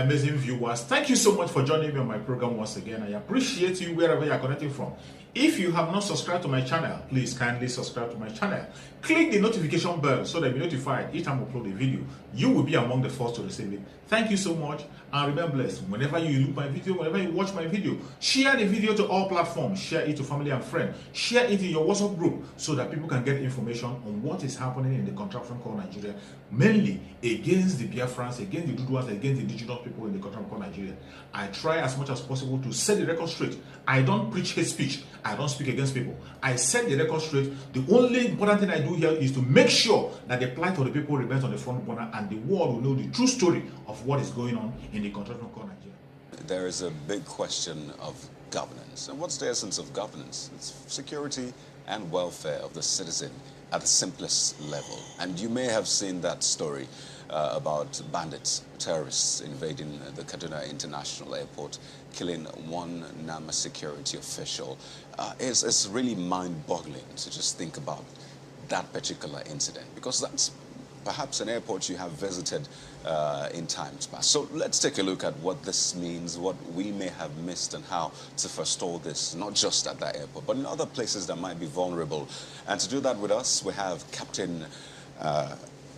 amazing viewers. Thank you so much for joining me on my program once again. I appreciate you wherever you are connecting from. If you have not subscribed to my channel, please kindly subscribe to my channel. Click the notification bell so that you'll be notified each time I upload a video. You will be among the first to receive it. Thank you so much and remember blessed. Whenever you look my video, whenever you watch my video, share the video to all platforms. Share it to family and friends. Share it in your WhatsApp group so that people can get information on what is happening in the contraption called Nigeria, mainly against the Biafrans, against the Duduas, against the indigenous people in the contraption called Nigeria. I try as much as possible to set the record straight. I don't preach hate speech. I don't speak against people. I set the record straight. The only important thing I do here is to make sure that the plight of the people remains on the front burner and the world will know the true story of what is going on in the contraption called Nigeria. There is a big question of governance. And what's the essence of governance? It's security and welfare of the citizen at the simplest level. And you may have seen that story about bandits, terrorists invading the Kaduna International Airport, killing one NAMA security official. It's really mind-boggling to just think about that particular incident, because that's perhaps an airport you have visited in times past. So let's take a look at what this means, what we may have missed, and how to forestall this, not just at that airport, but in other places that might be vulnerable. And to do that with us, we have Captain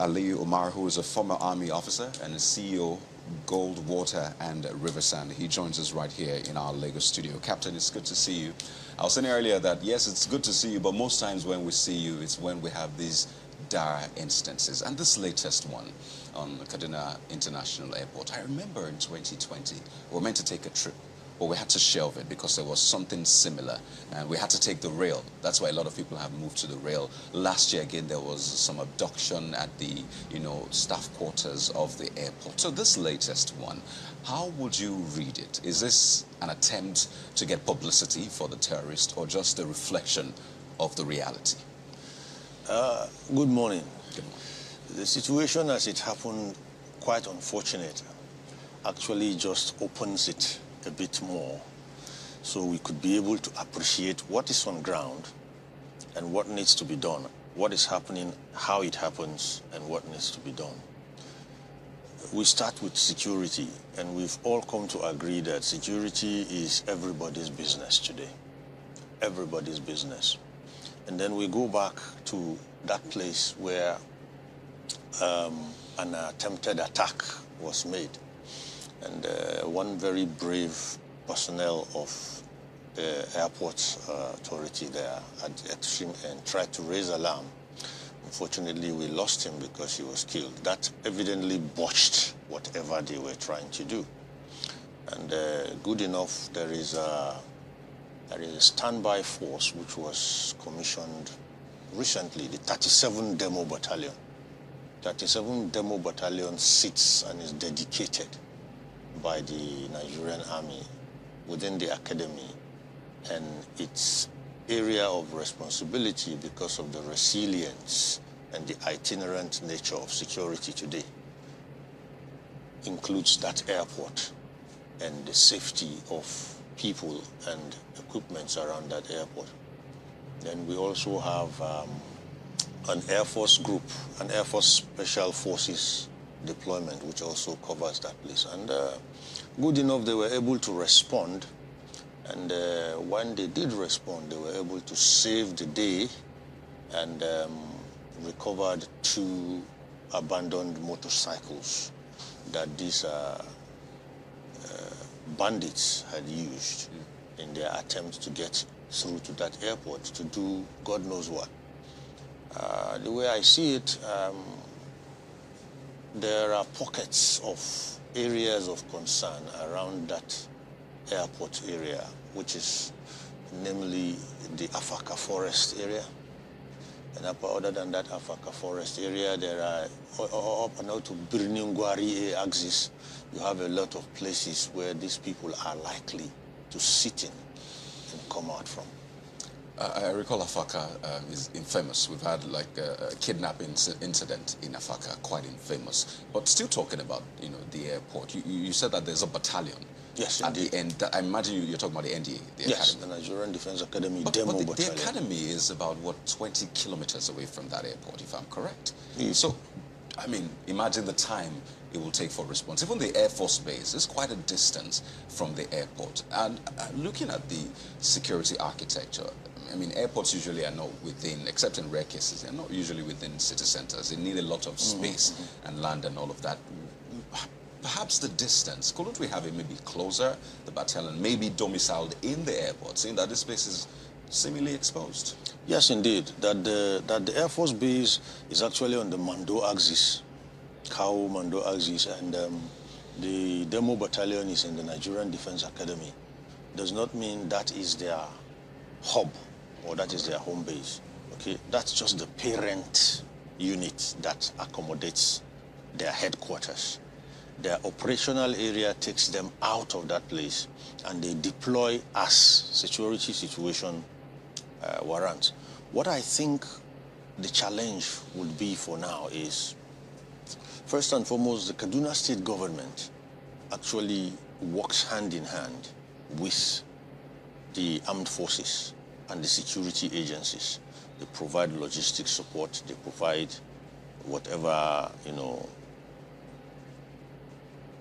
Ali Umar, who is a former Army officer and CEO, Gold, Water and Riverside. He joins us right here in our Lagos studio. Captain, it's good to see you. I was saying earlier that, yes, it's good to see you, but most times when we see you, it's when we have these dire instances. And this latest one on Kaduna International Airport, I remember in 2020, we were meant to take a trip, but we had to shelve it because there was something similar, and we had to take the rail. That's why a lot of people have moved to the rail. Last year, again, there was some abduction at the, staff quarters of the airport. So this latest one, how would you read it? Is this an attempt to get publicity for the terrorist, or just a reflection of the reality? Good morning. Good morning. The situation as it happened, quite unfortunate, actually just opens it a bit more so we could be able to appreciate what is on ground and what needs to be done, what is happening, how it happens, and what needs to be done. We start with security, and we've all come to agree that security is everybody's business today. Everybody's business. And then we go back to that place where an attempted attack was made. And one very brave personnel of the airport authority there at the extreme end tried to raise alarm. Unfortunately, we lost him because he was killed. That evidently botched whatever they were trying to do. And good enough, there is a standby force which was commissioned recently, the 37 Demo Battalion. 37 Demo Battalion sits and is dedicated by the Nigerian Army within the academy, and its area of responsibility, because of the resilience and the itinerant nature of security today, includes that airport and the safety of people and equipments around that airport. Then we also have an Air Force group, an Air Force Special Forces deployment, which also covers that place. And good enough, they were able to respond. And when they did respond, they were able to save the day and recovered 2 abandoned motorcycles that these bandits had used in their attempt to get through to that airport to do God knows what. The way I see it, there are pockets of areas of concern around that airport area, which is namely the Afaka Forest area. And other than that Afaka Forest area, there are up and out to Birningwari axis. You have a lot of places where these people are likely to sit in and come out from. I recall Afaka is infamous. We've had like a kidnapping incident in Afaka, quite infamous. But still talking about, the airport, you said that there's a battalion. Yes, at the end. I imagine you're talking about the NDA, the yes, academy. the Nigerian Defense Academy But Demo the Battalion. The academy is about, 20 kilometers away from that airport, if I'm correct. Yes. So, imagine the time it will take for response. Even the Air Force Base is quite a distance from the airport. And looking at the security architecture, I mean, airports usually are not within, except in rare cases, they're not usually within city centers. They need a lot of space and land and all of that. Perhaps the distance, couldn't we have it maybe closer, the battalion, maybe domiciled in the airport, seeing that this space is seemingly exposed? Yes, indeed. That the Air Force Base is actually on the Mando axis, Cow Mando axis, and the demo battalion is in the Nigerian Defense Academy. Does not mean that is their hub or that is their home base. Okay, that's just the parent unit that accommodates their headquarters. Their operational area takes them out of that place and they deploy as security situation warrants. What I think the challenge would be for now is, first and foremost, the Kaduna state government actually works hand in hand with the armed forces and the security agencies. They provide logistic support, they provide whatever,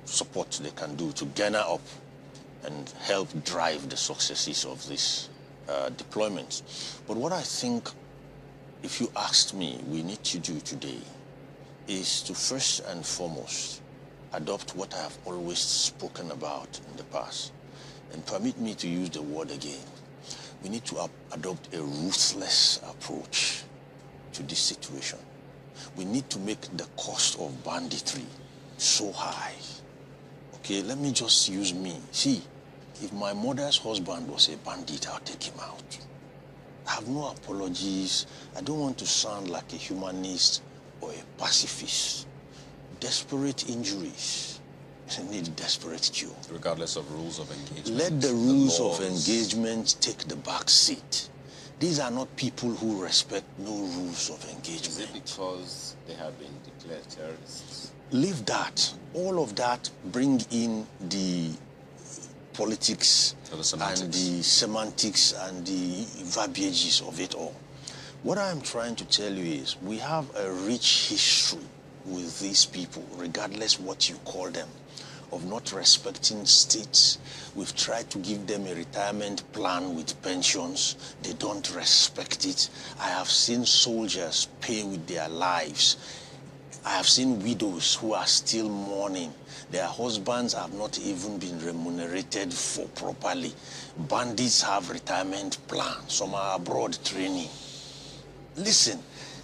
support they can do to garner up and help drive the successes of this deployment. But what I think, if you asked me, we need to do today is to first and foremost adopt what I have always spoken about in the past. And permit me to use the word again. We need to adopt a ruthless approach to this situation. We need to make the cost of banditry so high. Okay, let me just use me. See, if my mother's husband was a bandit, I'll take him out. I have no apologies. I don't want to sound like a humanist or a pacifist. Desperate injuries need desperate cure. Regardless of rules of engagement. Let the rules of engagement take the back seat. These are not people who respect no rules of engagement. Is it because they have been declared terrorists? Leave that. All of that bring in the politics and the semantics and the verbiages of it all. What I'm trying to tell you is we have a rich history with these people, regardless what you call them, of not respecting states. We've tried to give them a retirement plan with pensions. They don't respect it. I have seen soldiers pay with their lives. I have seen widows who are still mourning. Their husbands have not even been remunerated for properly. Bandits have retirement plans. Some are abroad training. Listen,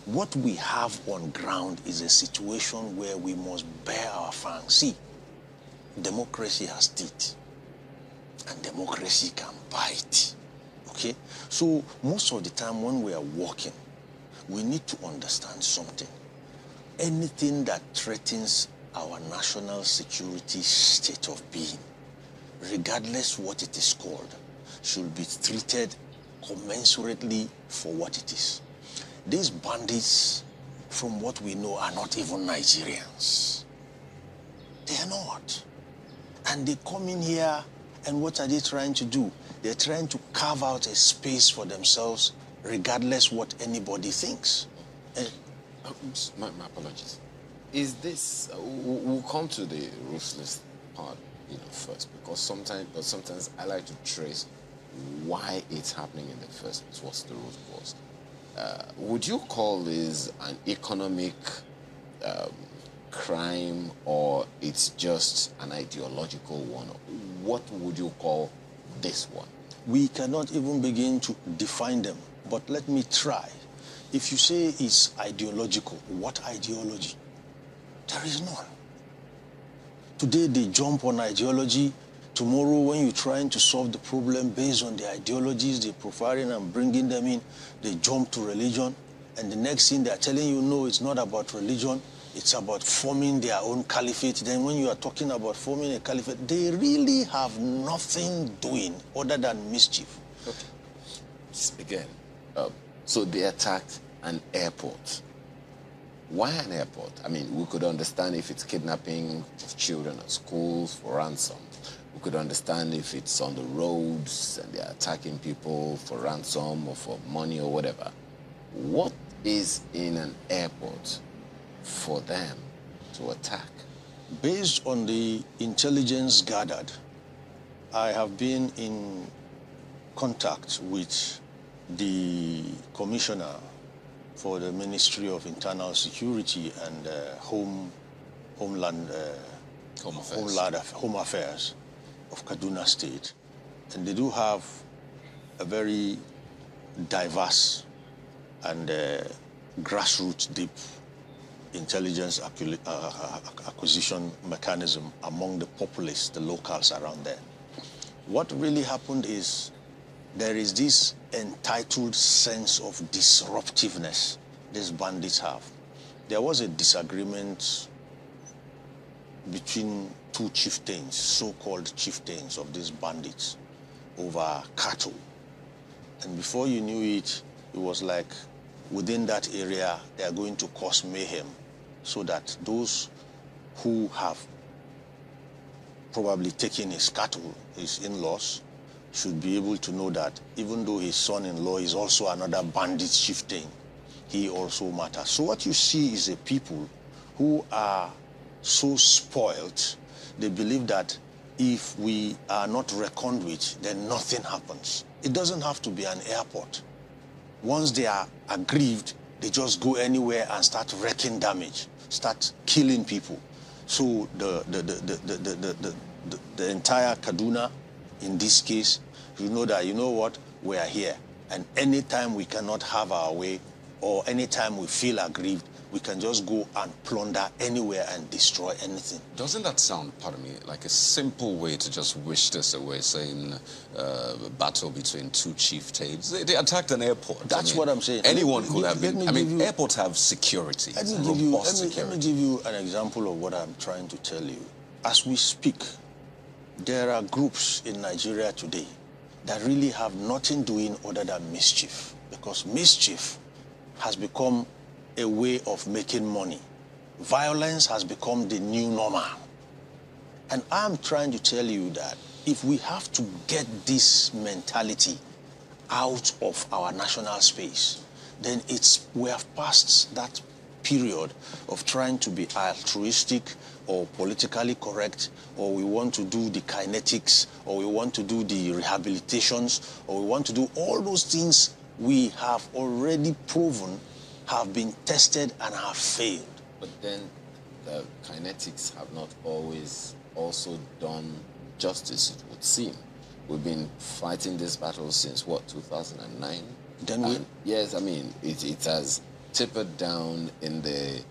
what we have on ground is a situation where we must bear our fangs. See, democracy has teeth, and democracy can bite. Okay? So most of the time when we are walking, we need to understand something. Anything that threatens our national security state of being, regardless what it is called, should be treated commensurately for what it is. These bandits, from what we know, are not even Nigerians. They are not. And they come in here, and what are they trying to do? They're trying to carve out a space for themselves, regardless what anybody thinks. My apologies. Is this? We'll come to the ruthless part, first, because sometimes I like to trace why it's happening in the first place. What's the root cause? Would you call this an economic crime, or it's just an ideological one? What would you call this one? We cannot even begin to define them, but let me try. If you say it's ideological, what ideology? There is none. Today they jump on ideology. Tomorrow when you're trying to solve the problem based on the ideologies they're profiling and bringing them in, they jump to religion. And the next thing they're telling you, no, it's not about religion. It's about forming their own caliphate. Then when you are talking about forming a caliphate, they really have nothing doing other than mischief. Okay. Again, so they attacked an airport. Why an airport? I mean, we could understand if it's kidnapping of children at schools for ransom. We could understand if it's on the roads and they're attacking people for ransom or for money or whatever. What is in an airport for them to attack? Based on the intelligence gathered, I have been in contact with the Commissioner for the Ministry of Internal Security and Home Affairs of Kaduna State. And they do have a very diverse and grassroots deep intelligence acquisition mechanism among the populace, the locals around there. What really happened is there is this entitled sense of disruptiveness these bandits have. There was a disagreement between two chieftains, so-called chieftains of these bandits, over cattle. And before you knew it, it was like within that area, they are going to cause mayhem so that those who have probably taken his cattle, his in-laws, should be able to know that even though his son-in-law is also another bandit chieftain, he also matters. So what you see is a people who are so spoiled, they believe that if we are not reckoned with, then nothing happens. It doesn't have to be an airport. Once they are aggrieved, they just go anywhere and start wreaking damage, start killing people. So the entire Kaduna, in this case, you know that, you know what, we are here. And anytime we cannot have our way, or anytime we feel aggrieved, we can just go and plunder anywhere and destroy anything. Doesn't that sound, pardon me, like a simple way to just wish this away, saying a battle between two chieftains? They attacked an airport. That's what I'm saying. Anyone could have been. I mean, airports have security. Let me give you an example of what I'm trying to tell you. As we speak, there are groups in Nigeria today that really have nothing doing other than mischief, because mischief has become a way of making money. Violence has become the new normal. And I'm trying to tell you that if we have to get this mentality out of our national space, then we have passed that period of trying to be altruistic or politically correct, or we want to do the kinetics, or we want to do the rehabilitations, or we want to do all those things we have already proven have been tested and have failed. But then the kinetics have not always also done justice, it would seem. We've been fighting this battle since, what, 2009? Yes, I mean, it has tapered down in the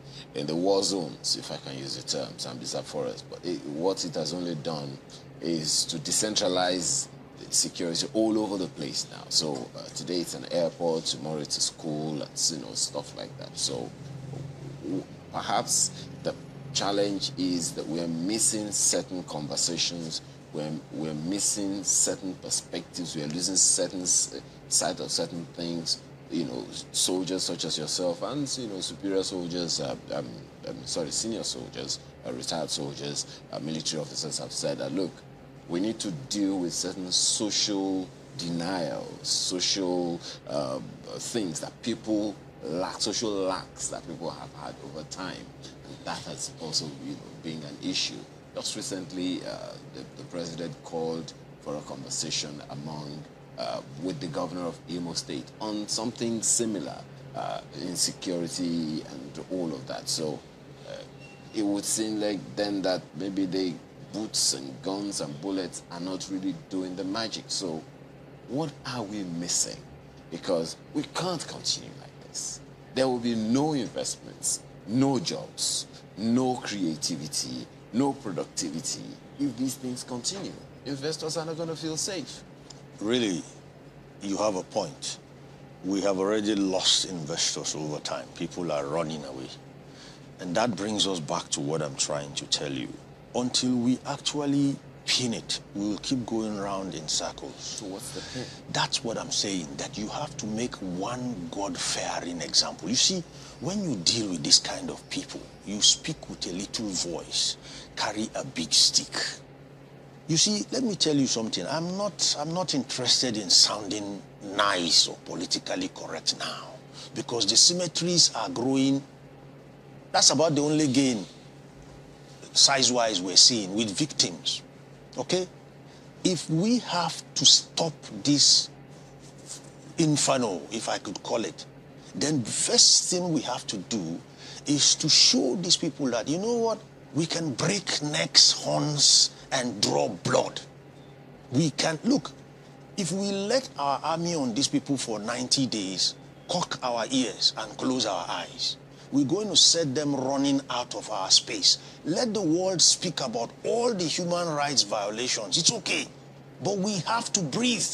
war zones, if I can use the term, Sambisa Forest. But what it has only done is to decentralize security all over the place now. So today it's an airport, tomorrow it's a school, and stuff like that. So perhaps the challenge is that we're missing certain conversations, we're missing certain perspectives, we're losing certain sight of certain things. Soldiers such as yourself and superior soldiers, senior soldiers, retired soldiers, military officers have said that, look, we need to deal with certain social denials, social things that people lack, social lacks that people have had over time. And that has also been an issue. Just recently, the president called for a conversation with the governor of Imo State on something similar, insecurity and all of that. So it would seem like then that maybe they boots and guns and bullets are not really doing the magic. So what are we missing? Because we can't continue like this. There will be no investments, no jobs, no creativity, no productivity if these things continue. Investors are not going to feel safe. Really, you have a point. We have already lost investors over time. People are running away. And that brings us back to what I'm trying to tell you. Until we actually pin it, we will keep going round in circles. So what's the pin? That's what I'm saying, that you have to make one God-fearing example. You see, when you deal with this kind of people, you speak with a little voice, carry a big stick. You see, let me tell you something. I'm not interested in sounding nice or politically correct now, because the symmetries are growing. That's about the only gain size-wise we're seeing with victims, okay? If we have to stop this inferno, if I could call it, then the first thing we have to do is to show these people that, you know what, we can break necks, horns, and draw blood. We can, look, if we let our army on these people for 90 days, cock our ears and close our eyes, we're going to set them running out of our space. Let the world speak about all the human rights violations. It's okay. But we have to breathe.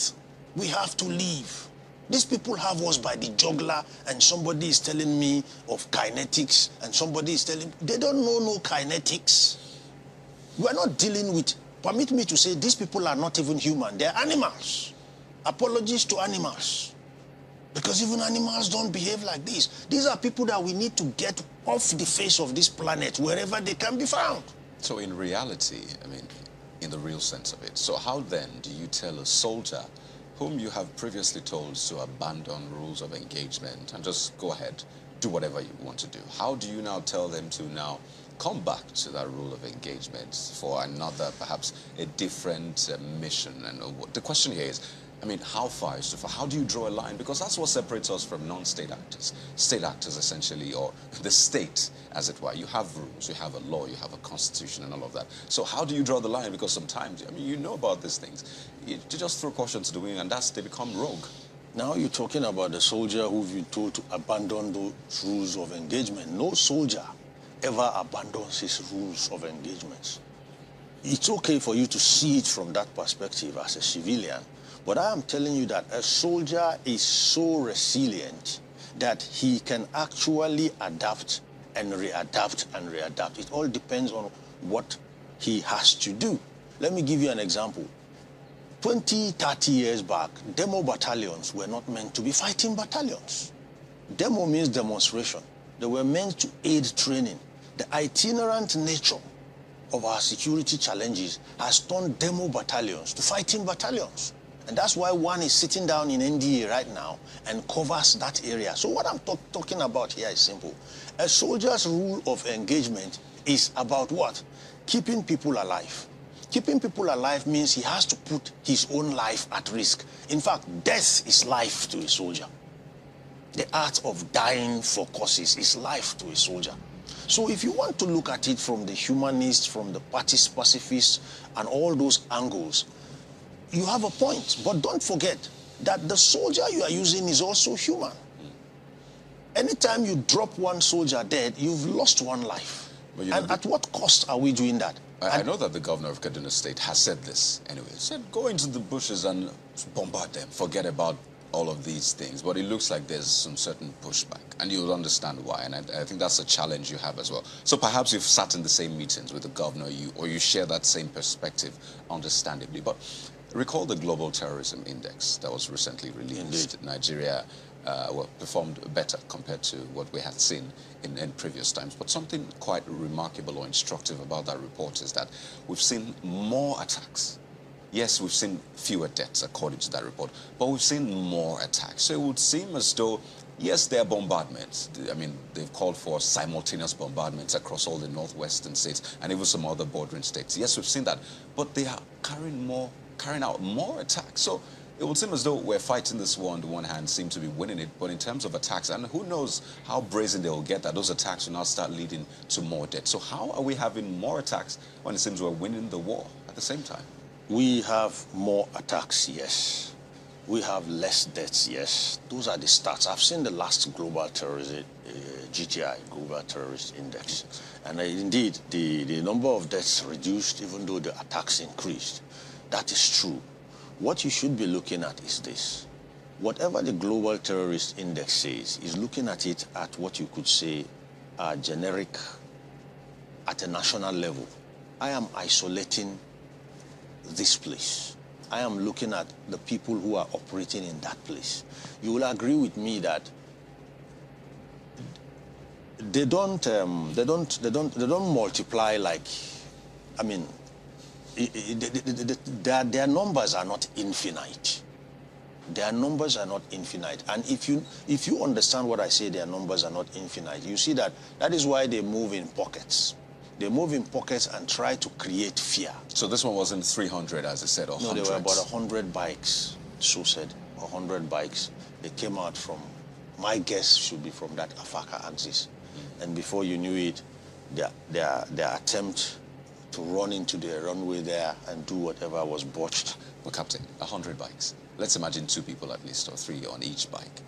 We have to live. These people have us by the jugular, and somebody is telling me of kinetics, and somebody is telling me, they don't know no kinetics. We're not dealing with, permit me to say, these people are not even human. They're animals. Apologies to animals. Because even animals don't behave like this. These are people that we need to get off the face of this planet, wherever they can be found. So in reality, I mean, in the real sense of it, so how then do you tell a soldier whom you have previously told to abandon rules of engagement and just go ahead, do whatever you want to do? How do you now tell them to now come back to that rule of engagement for another, perhaps a different mission? And the question here is, I mean, how far is too far? How do you draw a line? Because that's what separates us from non-state actors. State actors, essentially, or the state, as it were. You have rules, you have a law, you have a constitution and all of that. So how do you draw the line? Because sometimes, I mean, you know about these things. You just throw caution to the wind, and they become rogue. Now you're talking about the soldier who've been told to abandon those rules of engagement. No soldier ever abandons his rules of engagement. It's okay for you to see it from that perspective as a civilian. But I am telling you that a soldier is so resilient that he can actually adapt and readapt and readapt. It all depends on what he has to do. Let me give you an example. 20, 30 years back, demo battalions were not meant to be fighting battalions. Demo means demonstration. They were meant to aid training. The itinerant nature of our security challenges has turned demo battalions to fighting battalions. And that's why one is sitting down in NDA right now and covers that area. So what I'm talking about here is simple. A soldier's rule of engagement is about what? Keeping people alive. Keeping people alive means he has to put his own life at risk. In fact, death is life to a soldier. The art of dying for causes is life to a soldier. So if you want to look at it from the humanist, from the pacifist, and all those angles, you have a point. But don't forget that the soldier you are using is also human. Anytime you drop one soldier dead, you've lost one life. And at what cost are we doing that? I know that the governor of Kaduna State has said this anyway. He said, go into the bushes and bombard them. Forget about all of these things. But it looks like there's some certain pushback. And you'll understand why. And I think that's a challenge you have as well. So perhaps you've sat in the same meetings with the governor, or you share that same perspective, understandably. But recall the Global Terrorism Index that was recently released. Indeed. Nigeria performed better compared to what we had seen in previous times. But something quite remarkable or instructive about that report is that we've seen more attacks. Yes, we've seen fewer deaths according to that report, but we've seen more attacks. So it would seem as though, yes, there are bombardments. I mean, they've called for simultaneous bombardments across all the northwestern states and even some other bordering states. Yes, we've seen that, but they are carrying out more attacks. So it would seem as though we're fighting this war on the one hand, seem to be winning it, but in terms of attacks, and who knows how brazen they will get that those attacks will now start leading to more death. So how are we having more attacks when it seems we're winning the war at the same time? We have more attacks, yes. We have less deaths, yes. Those are the stats. I've seen the last global terrorism, GTI, Global Terrorist Index. And indeed, the number of deaths reduced even though the attacks increased. That is true. What you should be looking at is this. Whatever the Global Terrorist Index says is looking at it at what you could say are generic at a national level. I am isolating this place. I am looking at the people who are operating in that place. You will agree with me that they don't multiply like, I mean, their numbers are not infinite. Their numbers are not infinite. And if you understand what I say, their numbers are not infinite, you see that is why they move in pockets. They move in pockets and try to create fear. So this one wasn't 300, as I said, or No, hundreds? there were about 100 bikes, so said, 100 bikes. They came out from, my guess should be from that Afaka axis. And before you knew it, their attempt to run into the runway there and do whatever was botched. Well, Captain, 100 bikes. Let's imagine 2 people at least, or 3 on each bike.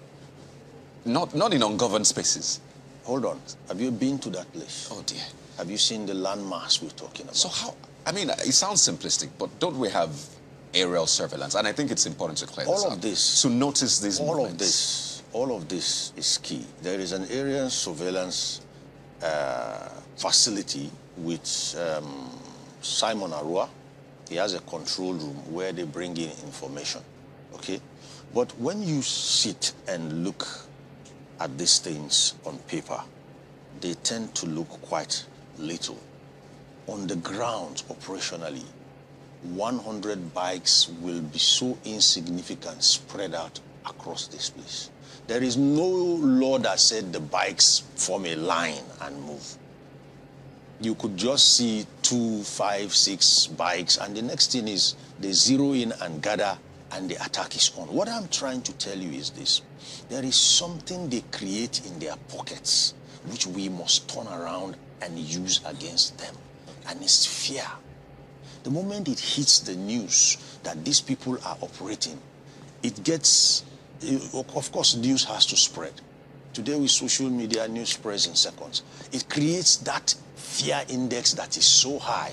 Not in ungoverned spaces. Hold on. Have you been to that place? Oh, dear. Have you seen the landmass we're talking about? So how, I mean, it sounds simplistic, but don't we have aerial surveillance? And I think it's important to clear this up. All of this. To notice these all movements. All of this is key. There is an aerial surveillance facility with Simon Arua. He has a control room where they bring in information, okay? But when you sit and look at these things on paper, they tend to look quite little. On the ground, operationally, 100 bikes will be so insignificant spread out across this place. There is no law that said the bikes form a line and move. You could just see 2, 5, 6 bikes, and the next thing is they zero in and gather, and the attack is on. What I'm trying to tell you is this. There is something they create in their pockets, which we must turn around and use against them. And it's fear. The moment it hits the news that these people are operating, it gets, of course, news has to spread. Today with social media, news spreads in seconds. It creates that fear index that is so high.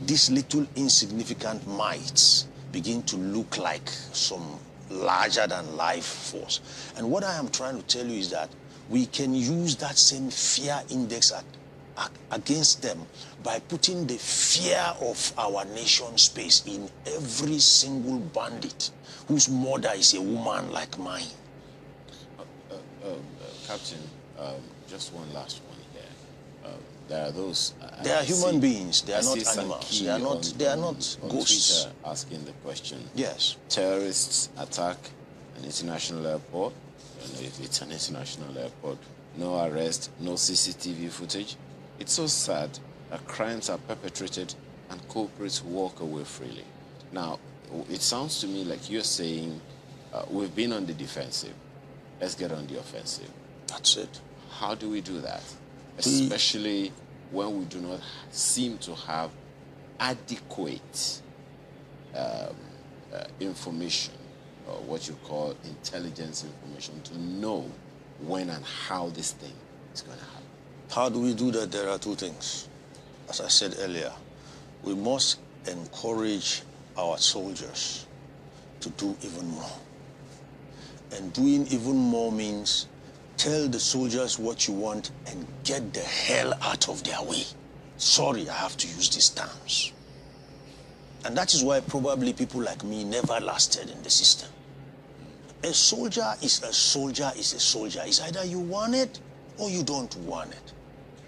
These little insignificant mites begin to look like some larger than life force. And what I am trying to tell you is that we can use that same fear index against them by putting the fear of our nation space in every single bandit whose mother is a woman like mine. Captain, just one last one here. There are those. They are human beings. They are not animals. They are not on ghosts. Twitter asking the question. Yes. Terrorists attack an international airport. I don't know if it's an international airport. No arrest, no CCTV footage. It's so sad that crimes are perpetrated and culprits walk away freely. Now, it sounds to me like you're saying we've been on the defensive. Let's get on the offensive. That's it. How do we do that? Especially when we do not seem to have adequate information, or what you call intelligence information, to know when and how this thing is going to happen. How do we do that? There are 2 things. As I said earlier, we must encourage our soldiers to do even more. And doing even more means tell the soldiers what you want and get the hell out of their way. Sorry, I have to use these terms. And that is why probably people like me never lasted in the system. A soldier is a soldier is a soldier. It's either you want it or you don't want it.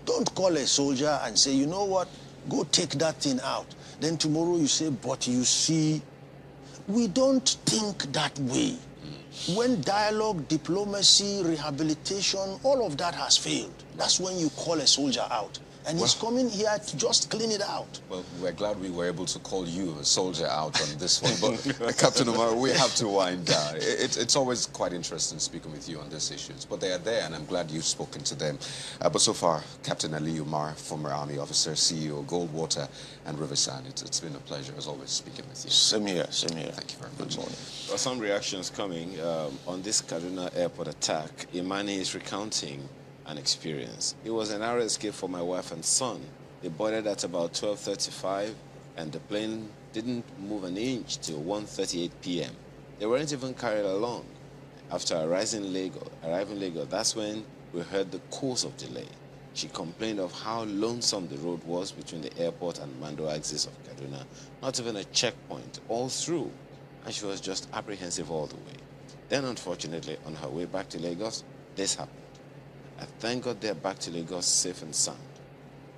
Don't call a soldier and say, you know what, go take that thing out. Then tomorrow you say, but you see, we don't think that way. When dialogue, diplomacy, rehabilitation, all of that has failed, that's when you call a soldier out. And he's coming here to just clean it out. Well, we're glad we were able to call you a soldier out on this one. But Captain Omar, we have to wind down. It's always quite interesting speaking with you on these issues. But they are there, and I'm glad you've spoken to them. But so far, Captain Ali Umar, former Army officer, CEO, Goldwater and Riverside, it's been a pleasure, as always, speaking with you. Same here, same here. Thank you very much. Good morning. Well, some reactions coming on this Kaduna airport attack. Imani is recounting an experience. It was an narrow escape for my wife and son. They boarded at about 12:35, and the plane didn't move an inch till 1:38 p.m. They weren't even carried along. After arriving in Lagos, that's when we heard the cause of delay. She complained of how lonesome the road was between the airport and Mando axis of Kaduna, not even a checkpoint all through, and she was just apprehensive all the way. Then, unfortunately, on her way back to Lagos, this happened. I thank God they're back to Lagos safe and sound.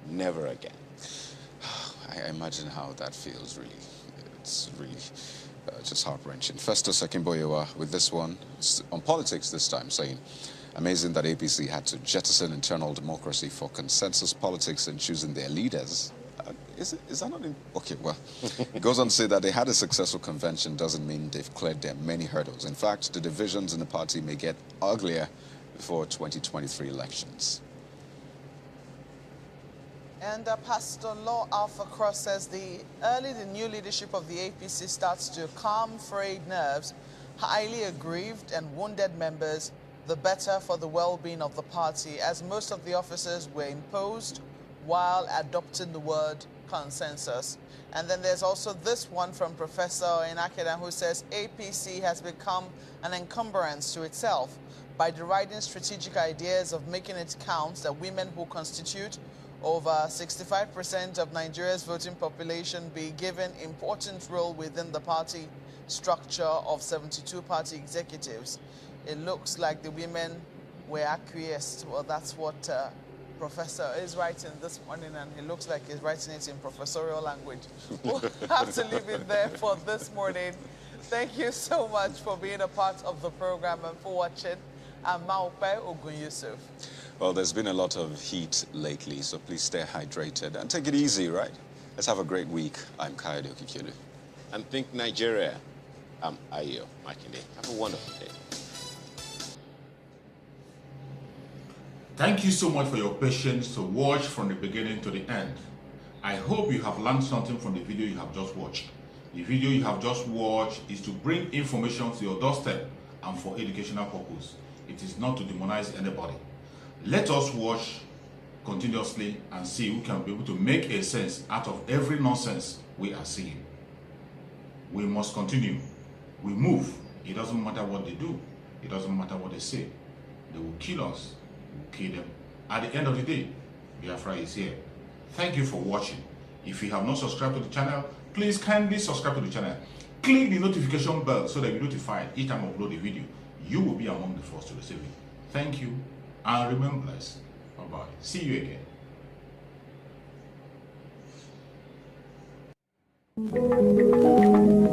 Never again. I imagine how that feels, really. It's really just heart-wrenching. Festus Akimboyewa with this one, on politics this time, saying, Amazing that APC had to jettison internal democracy for consensus politics in choosing their leaders. Is that not... Okay, well, it goes on to say that they had a successful convention doesn't mean they've cleared their many hurdles. In fact, the divisions in the party may get uglier before 2023 elections. And Pastor Law Alpha Cross says the new leadership of the APC starts to calm frayed nerves, highly aggrieved and wounded members, the better for the well-being of the party, as most of the officers were imposed while adopting the word consensus. And then there's also this one from Professor Inakeda, who says APC has become an encumbrance to itself by deriding strategic ideas of making it count that women who constitute over 65% of Nigeria's voting population be given important role within the party structure of 72 party executives. It looks like the women were acquiesced. Well, that's what Professor is writing this morning, and it looks like he's writing it in professorial language. We'll have to leave it there for this morning. Thank you so much for being a part of the program and for watching. I'm Maupe Ogun Yusuf. Well, there's been a lot of heat lately, so please stay hydrated and take it easy, right? Let's have a great week. I'm Kayode Okikelu. And Think Nigeria. I'm Ayo Makinde. Have a wonderful day. Thank you so much for your patience to watch from the beginning to the end. I hope you have learned something from the video you have just watched. The video you have just watched is to bring information to your doorstep and for educational purpose. It is not to demonize anybody. Let us watch continuously and see who can be able to make a sense out of every nonsense we are seeing. We must continue. We move. It doesn't matter what they do. It doesn't matter what they say. They will kill us. We will kill them. At the end of the day, Biafra is here. Thank you for watching. If you have not subscribed to the channel, please kindly subscribe to the channel. Click the notification bell so that you're notified each time I upload a video. You will be among the first to receive it. Thank you, and remain blessed. Bye-bye. See you again.